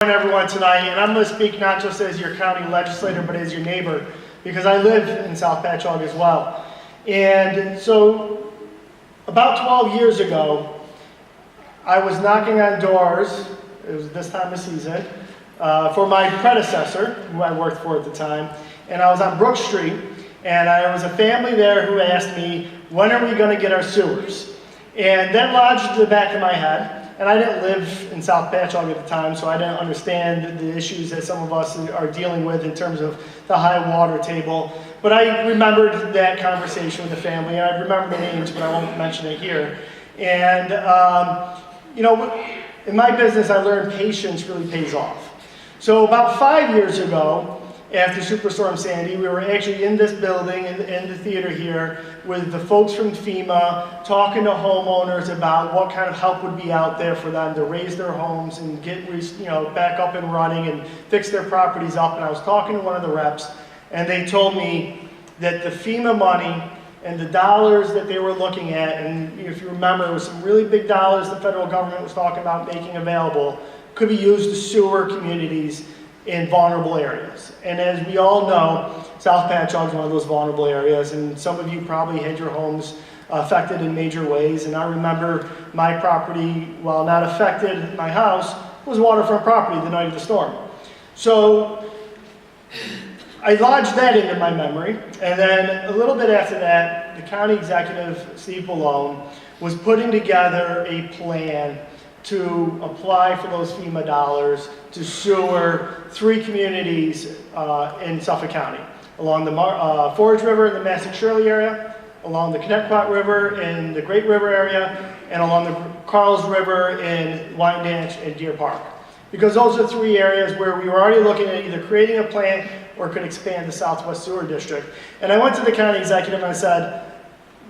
Everyone tonight, and I'm going to speak not just as your county legislator but as your neighbor, because I live in South Patchogue as well. And so about 12 years ago I was knocking on doors, it was this time of season, for my predecessor who I worked for at the time, and I was on Brook Street, and there was a family there who asked me, when are we going to get our sewers? And that lodged in the back of my head. And I didn't live in South Patchogue at the time, so I didn't understand the issues that some of us are dealing with in terms of the high water table. But I remembered that conversation with the family, and I remember the names, but I won't mention it here. And, you know, in my business, I learned patience really pays off. So about 5 years ago, after Superstorm Sandy, we were actually in this building, in the theater here, with the folks from FEMA, talking to homeowners about what kind of help would be out there for them to raise their homes and get, back up and running and fix their properties up. And I was talking to one of the reps, and they told me that the FEMA money and the dollars that they were looking at, and if you remember, it was some really big dollars the federal government was talking about making available, could be used to sewer communities in vulnerable areas. And as we all know, South Patchogue is one of those vulnerable areas, and some of you probably had your homes affected in major ways. And I remember my property, while not affected, my house, was waterfront property the night of the storm. So I lodged that into my memory, and then a little bit after that, the county executive, Steve Ballone, was putting together a plan to apply for those FEMA dollars to sewer 3 communities in Suffolk County, along the Forge River in the Massac-Shirley area, along the Connecticut River in the Great River area, and along the Carls River in Wyandanch and Deer Park. Because those are 3 areas where we were already looking at either creating a plant or could expand the Southwest Sewer District. And I went to the county executive and I said,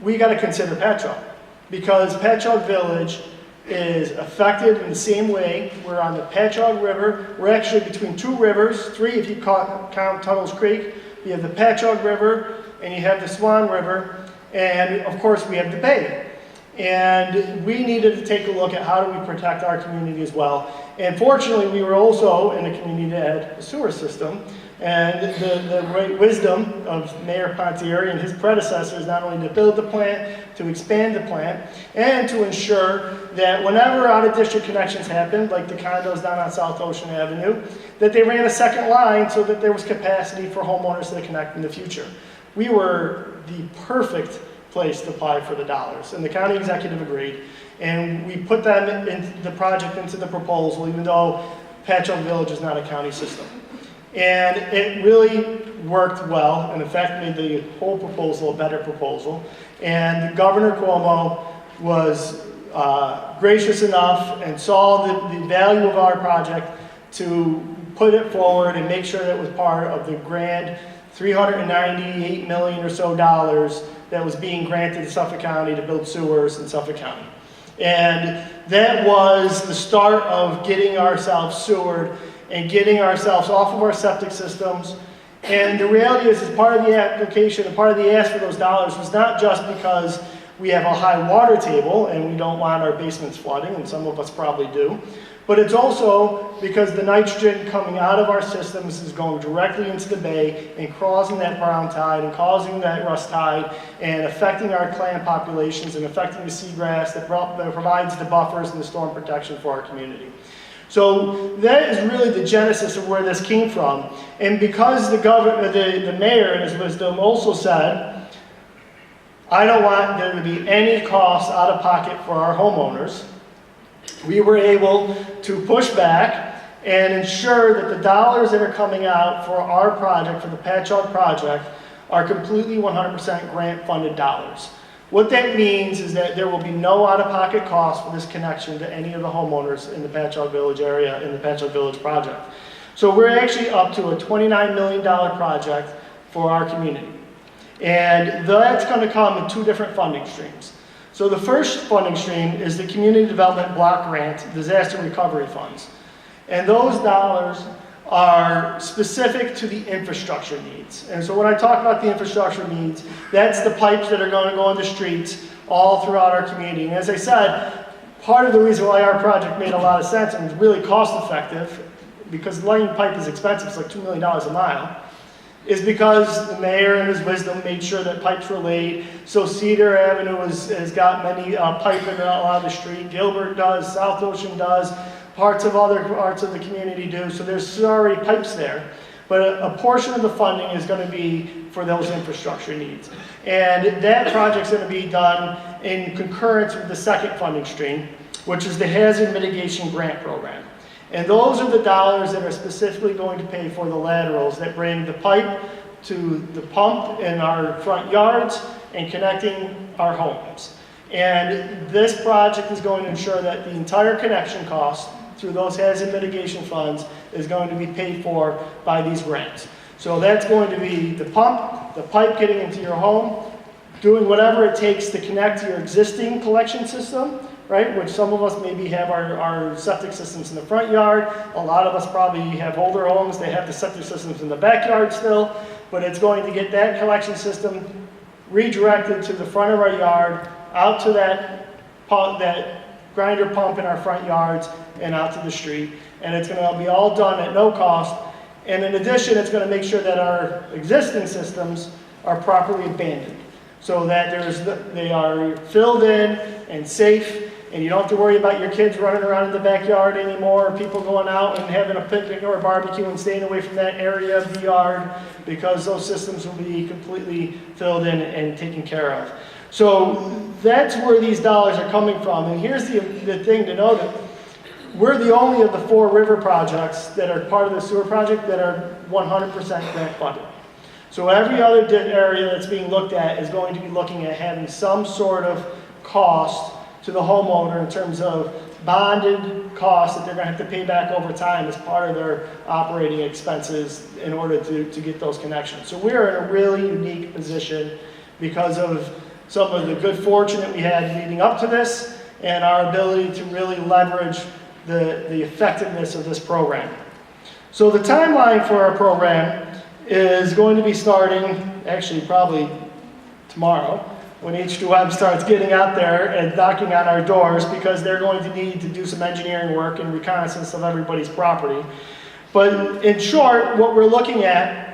we got to consider Patchogue, because Patchogue Village is affected in the same way. We're on the Patchogue River. We're actually between 2 rivers, 3 if you count Tunnels Creek. You have the Patchogue River, and you have the Swan River, and of course we have the bay. And we needed to take a look at how do we protect our community as well. And fortunately, we were also in a community that had a sewer system. And the great wisdom of Mayor Pontieri and his predecessors, not only to build the plant, to expand the plant, and to ensure that whenever out-of-district connections happened, like the condos down on South Ocean Avenue, that they ran a second line so that there was capacity for homeowners to connect in the future. We were the perfect place to apply for the dollars, and the county executive agreed. And we put them in the project into the proposal, even though Patchogue Village is not a county system. And it really worked well, and in fact made the whole proposal a better proposal. And Governor Cuomo was gracious enough and saw the value of our project to put it forward and make sure that it was part of the grand $398 million or so that was being granted to Suffolk County to build sewers in Suffolk County. And that was the start of getting ourselves sewered and getting ourselves off of our septic systems. And the reality is part of the application and part of the ask for those dollars was not just because we have a high water table and we don't want our basements flooding, and some of us probably do, but it's also because the nitrogen coming out of our systems is going directly into the bay and causing that brown tide and causing that rust tide and affecting our clam populations and affecting the seagrass that provides the buffers and the storm protection for our community. So that is really the genesis of where this came from. And because the mayor in his wisdom also said, I don't want there to be any cost out of pocket for our homeowners, we were able to push back and ensure that the dollars that are coming out for our project, for the Patchogue project, are completely 100% grant funded dollars. What that means is that there will be no out-of-pocket cost for this connection to any of the homeowners in the Patchogue Village area, in the Patchogue Village project. So we're actually up to a $29 million project for our community. And that's going to come in 2 different funding streams. So the first funding stream is the Community Development Block Grant Disaster Recovery Funds. And those dollars are specific to the infrastructure needs. And so when I talk about the infrastructure needs, that's the pipes that are going to go in the streets all throughout our community. And as I said, part of the reason why our project made a lot of sense and was really cost effective because laying pipe is expensive, it's like $2 million a mile, is because the mayor in his wisdom made sure that pipes were laid. So Cedar Avenue has got many pipe in along the street. Gilbert does, South Ocean does, other parts of the community do. So there's already pipes there. But a portion of the funding is going to be for those infrastructure needs. And that project's going to be done in concurrence with the second funding stream, which is the Hazard Mitigation Grant Program. And those are the dollars that are specifically going to pay for the laterals that bring the pipe to the pump in our front yards and connecting our homes. And this project is going to ensure that the entire connection cost through those hazard mitigation funds is going to be paid for by these grants. So that's going to be the pump, the pipe getting into your home, doing whatever it takes to connect to your existing collection system, right? Which some of us maybe have our septic systems in the front yard. A lot of us probably have older homes, they have the septic systems in the backyard still, but it's going to get that collection system redirected to the front of our yard, out to that grinder pump in our front yards and out to the street. And it's going to be all done at no cost. And in addition, it's going to make sure that our existing systems are properly abandoned so that they are filled in and safe, and you don't have to worry about your kids running around in the backyard anymore, or people going out and having a picnic or a barbecue and staying away from that area of the yard, because those systems will be completely filled in and taken care of. So that's where these dollars are coming from. And here's the thing to note. We're the only of the 4 river projects that are part of the sewer project that are 100% grant funded. So every other area that's being looked at is going to be looking at having some sort of cost to the homeowner in terms of bonded costs that they're going to have to pay back over time as part of their operating expenses in order to get those connections. So we're in a really unique position because of some of the good fortune that we had leading up to this and our ability to really leverage the effectiveness of this program. So the timeline for our program is going to be starting, actually probably tomorrow, when H2M starts getting out there and knocking on our doors, because they're going to need to do some engineering work and reconnaissance of everybody's property. But in short, what we're looking at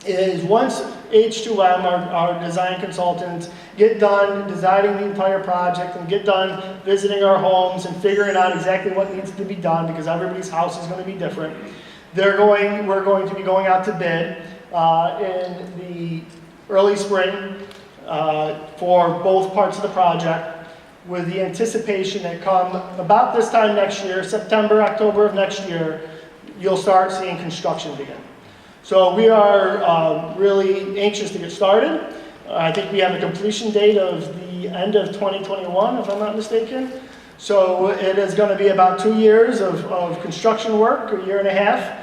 is once H2M, our design consultants, get done designing the entire project and get done visiting our homes and figuring out exactly what needs to be done, because everybody's house is going to be different, we're going to be going out to bid in the early spring for both parts of the project, with the anticipation that come about this time next year, September, October of next year, you'll start seeing construction begin. So we are really anxious to get started. I think we have a completion date of the end of 2021, if I'm not mistaken. So it is going to be about 2 years of construction work, a year and a half.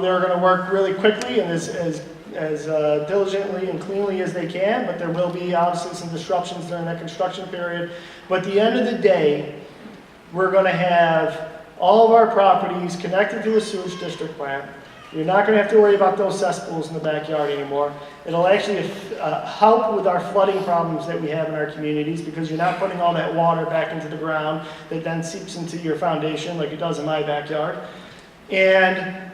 They're going to work really quickly and as diligently and cleanly as they can, but there will be obviously some disruptions during that construction period. But at the end of the day, we're going to have all of our properties connected to a sewage district plant. You're not going to have to worry about those cesspools in the backyard anymore. It'll actually help with our flooding problems that we have in our communities, because you're not putting all that water back into the ground that then seeps into your foundation like it does in my backyard. And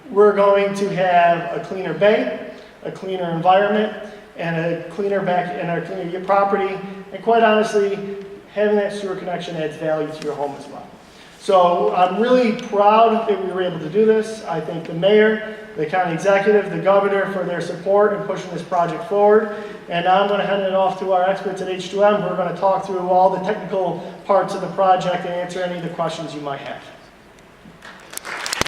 we're going to have a cleaner bay, a cleaner environment, and a cleaner cleaner property. And quite honestly, having that sewer connection adds value to your home as well. So I'm really proud that we were able to do this. I thank the mayor, the county executive, the governor for their support in pushing this project forward. And now I'm going to hand it off to our experts at H2M. We're going to talk through all the technical parts of the project and answer any of the questions you might have.